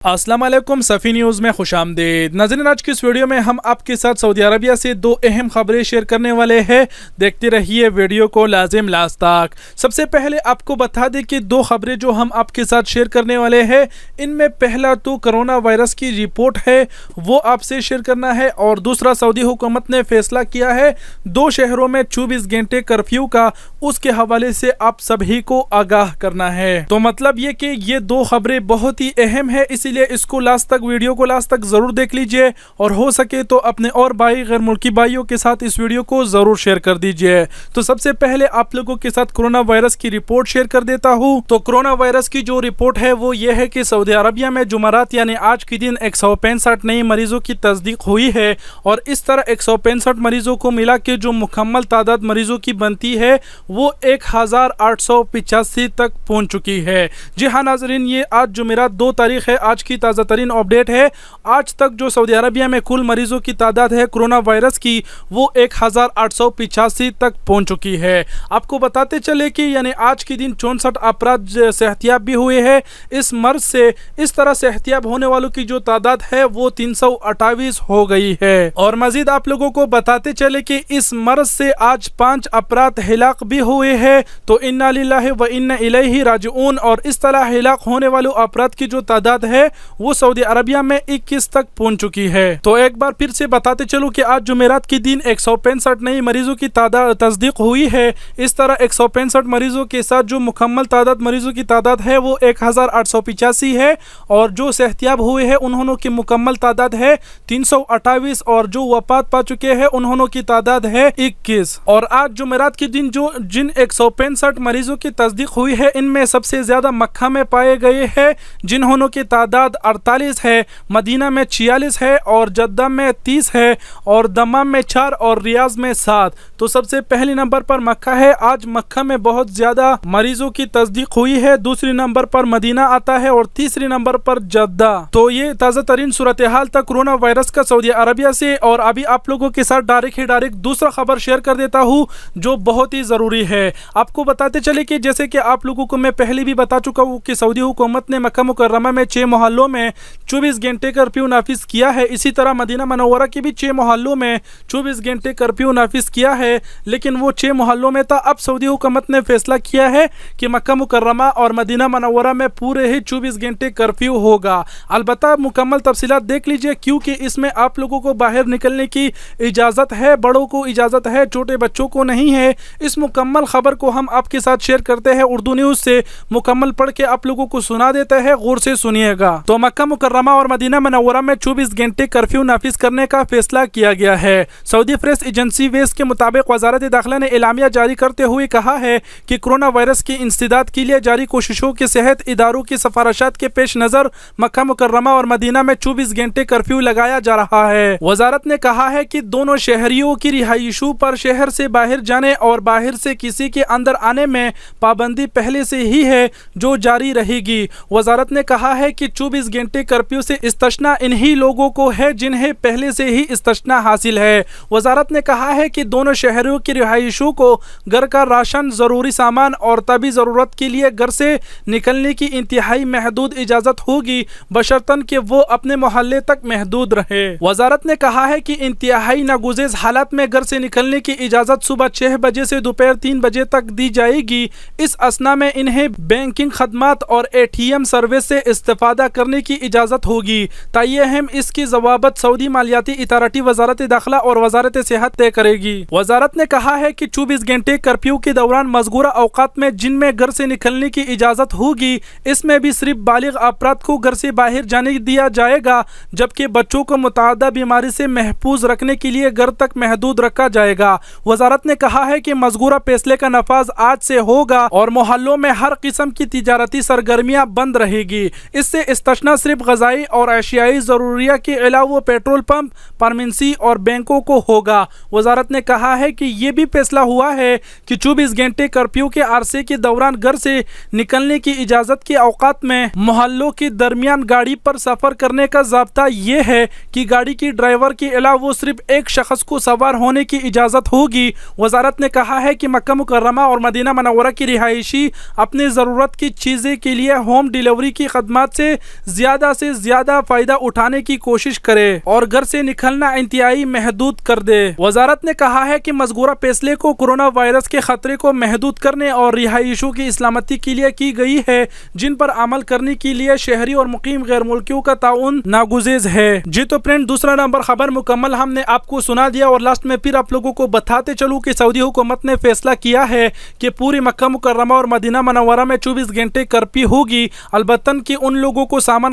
अस्सलाम वालेकुम सफ़ी न्यूज़ में खुश आमदीद। नाज़रीन, आज की इस वीडियो में हम आपके साथ सऊदी अरबिया से दो अहम खबरें शेयर करने वाले हैं। देखते रहिए वीडियो को लाजिम लास्ट तक। सबसे पहले आपको बता दें कि दो खबरें जो हम आपके साथ शेयर करने वाले हैं, इनमें पहला तो कोरोना वायरस की रिपोर्ट है, वो आपसे शेयर करना है, और दूसरा सऊदी हुकूमत ने फैसला किया है 2 शहरों में 24 घंटे कर्फ्यू का, उसके हवाले से आप सभी को आगाह करना है। तो मतलब ये कि ये दो खबरें बहुत ही अहम है, इसीलिए इसको लास्ट तक, वीडियो को लास्ट तक जरूर देख लीजिए, और हो सके तो अपने और भाई गैर मुल्की भाइयों के साथ इस वीडियो को जरूर शेयर कर दीजिए। तो सबसे पहले आप लोगों के साथ कोरोना वायरस की रिपोर्ट शेयर कर देता हूं। तो कोरोना वायरस की जो रिपोर्ट है वो ये है कि सऊदी अरबिया में जुमेरात यानी आज के दिन 165 नए मरीजों की तस्दीक हुई है, और इस तरह 165 मरीजों को मिला के जो मुकम्मल तादाद मरीजों की बनती है वो 1885 तक पहुंच चुकी है। जी हाँ नाजरीन, ये आज जुमेरात 2 तारीख है, आज की ताज़ा तरीन अपडेट है। आज तक जो सऊदी अरबिया में कुल मरीजों की तादाद है कोरोना वायरस की वो 1885 तक पहुंच चुकी है। आपको बताते चले कि यानी आज के दिन 64 अफराद सेहतियाब भी हुए हैं इस मर्ज से। इस तरह सेहतियाब होने वालों की जो तादाद है वो 328 हो गई है। और मजीद आप लोगों को बताते चले कि इस मर्ज से आज 5 अफराद हिलाक भी हुए हैं। तो इन्ना लिल्लाहि व इन्ना इलैहि राजिऊन। और इस तरह हिलाक होने वालों अफराद की जो तादाद है वो सऊदी अरबिया में 21 तक पहुंच चुकी है। तो एक बार फिर से बताते चलो कि आज जुमेरात के दिन 165 नई मरीजों की तादाद तस्दीक हुई है। इस तरह 165 मरीजों के साथ जो मुकम्मल तादाद मरीजों की तादाद है वो 1885 है, और जो सेहतियाब हुए हैं उन्होंने की मुकम्मल तादाद है 328, और जो वफात पा चुके हैं उन्होंने की तादाद है 21। और आज जुमेरात के दिन जो जिन 165 मरीजों की तस्दीक हुई है इनमें सबसे ज्यादा मक्का में पाए गए हैं, जिन्होंने की तादाद 48 है, मदीना में 46 है, और जद्दा में 30 है, और दमाम में 4 और रियाज में 7। तो सबसे पहले नंबर पर मक्का है। आज मक्का में बहुत ज्यादा मरीजों की तस्दीक हुई है। दूसरे नंबर पर मदीना आता है, और तीसरे नंबर पर जद्दा। तो ये ताज़ा तरीन सूरत हाल था कोरोना वायरस का सऊदी अरबिया से। और अभी आप लोगों के साथ डायरेक्ट दूसरा खबर शेयर कर देता हूँ जो बहुत ही जरूरी है। आपको बताते चले कि जैसे कि आप लोगों को मैं पहले भी बता चुका हूँ कि सऊदी हुकूमत ने मक्का मुकर्रमा में 6 मोहल्लों में 24 घंटे कर्फ्यू नाफिज किया है। इसी तरह मदीना मनव्वरा के भी 6 मोहल्लों में 24 घंटे कर्फ्यू नाफिज किया है, लेकिन वो 6 मोहल्लों में था। अब सऊदी हुकूमत ने फैसला किया है कि मक्का मुकर्रमा और मदीना मनव्वरा में पूरे ही 24 घंटे कर्फ्यू होगा। अलबत्ता मुकम्मल तफसीलात देख लीजिए, क्योंकि इसमें आप लोगों को बाहर निकलने की इजाज़त है, बड़ों को इजाज़त है, छोटे बच्चों को नहीं है। इस मुकम्मल खबर को हम आपके साथ शेयर करते हैं उर्दू न्यूज़ से, मुकम्मल पढ़ के आप लोगों को सुना देते हैं, गौर से सुनिएगा। तो मक्का मुकर्रमा और मदीना मनव्वरा में 24 घंटे कर्फ्यू नाफिज करने का फैसला किया गया है। सऊदी प्रेस एजेंसी वेस के मुताबिक वजारत दाखिला ने एलामिया जारी करते हुए कहा है कि कोरोना वायरस की इंसदाद के लिए जारी कोशिशों के सेहत इदारों की सिफारिशात के पेश नज़र मक्का मुकर्रमा और मदीना में 24 घंटे कर्फ्यू लगाया जा रहा है। वजारत ने कहा है कि दोनों शहरियों की रिहाइशों पर शहर से बाहर जाने और बाहर से किसी के अंदर आने में पाबंदी पहले से ही है, जो जारी रहेगी। वजारत ने कहा है कि 24 घंटे कर्फ्यू से इस्तिस्ना इन्हीं लोगों को है जिन्हें पहले से ही इस्तिस्ना हासिल है। वजारत ने कहा है कि दोनों शहरों की रिहाइशों को घर का राशन, ज़रूरी सामान और तभी ज़रूरत के लिए घर से निकलने की इंतहाई महदूद इजाज़त होगी, बशर्तन कि वो अपने मोहल्ले तक महदूद रहे। वजारत ने कहा है कि इंतहाई नागुज़ेज़ हालात में घर से निकलने की इजाज़त सुबह 6 बजे से दोपहर 3 बजे तक दी जाएगी। इस असना में इन्हें बैंकिंग खदमात और ATM सर्विस से इस्तेफादा करने की इजाज़त होगी। ताय्यहम इसकी जवाबत सऊदी मालियाती इतारती वजारत दाखिला और वजारत सेहत तय करेगी। वजारत ने कहा है कि 24 घंटे कर्फ्यू के दौरान मज़कूरा औकात में जिनमें घर से निकलने की इजाज़त होगी, इसमें भी सिर्फ बालिग अफराद को घर से बाहर जाने दिया जाएगा, जबकि बच्चों को मुतअद्दा बीमारी से महफूज रखने के लिए घर तक महदूद रखा जाएगा। वजारत ने कहा है कि मज़कूरा फैसले का नफाज आज से होगा, और मोहल्लों में हर किस्म की तिजारती सरगर्मियाँ बंद रहेगी। इससे इस्तिस्ना सिर्फ ग़िज़ाई और एशियाई ज़रूरिया के अलावा पेट्रोल पंप, फार्मेसी और बैंकों को होगा। वजारत ने कहा है कि ये भी फैसला हुआ है कि 24 घंटे कर्फ्यू के अरसे के दौरान घर से निकलने की इजाज़त के औकात में मोहल्लों के दरमियान गाड़ी पर सफ़र करने का ज़ाब्ता ये है कि गाड़ी की ड्राइवर के अलावा सिर्फ एक शख्स को सवार होने की इजाज़त होगी। वजारत ने कहा है कि मक्का मुकर्रमा और मदीना मनव्वरा की रिहायशी अपनी ज़रूरत की चीज़ें के लिए होम डिलीवरी की खदमात से زیادہ سے زیادہ فائدہ اٹھانے کی کوشش کرے اور گھر سے نکلنا انتہائی محدود کر دے۔ وزارت نے کہا ہے کہ مذکورہ فیصلے کو کورونا وائرس کے خطرے کو محدود کرنے اور رہائشیوں کی سلامتی کے لیے کی گئی ہے، جن پر عمل کرنے کے لیے شہری اور مقیم غیر ملکیوں کا تعاون ناگزیر ہے۔ جی تو فرینڈ، دوسرا نمبر خبر مکمل ہم نے آپ کو سنا دیا، اور لاسٹ میں پھر آپ لوگوں کو بتاتے چلوں کہ سعودی حکومت نے فیصلہ کیا ہے کہ پوری مکہ مکرمہ اور مدینہ منورہ میں 24 گھنٹے کرفیو ہوگی، البتہ کہ ان لوگوں کو سامان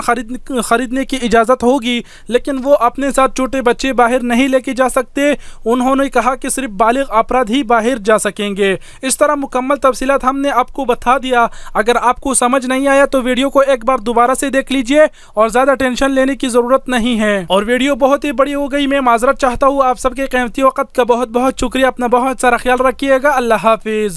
خریدنے کی اجازت ہوگی، لیکن وہ اپنے ساتھ چھوٹے بچے باہر نہیں لے کے جا سکتے۔ انہوں نے کہا کہ صرف بالغ افراد ہی باہر جا سکیں گے۔ اس طرح مکمل تفصیلات ہم نے آپ کو بتا دیا۔ اگر آپ کو سمجھ نہیں آیا تو ویڈیو کو ایک بار دوبارہ سے دیکھ لیجئے، اور زیادہ ٹینشن لینے کی ضرورت نہیں ہے۔ اور ویڈیو بہت ہی بڑی ہو گئی، میں معذرت چاہتا ہوں۔ آپ سب کے قیمتی وقت کا بہت بہت شکریہ۔ اپنا بہت سارا خیال رکھیے گا۔ اللہ حافظ۔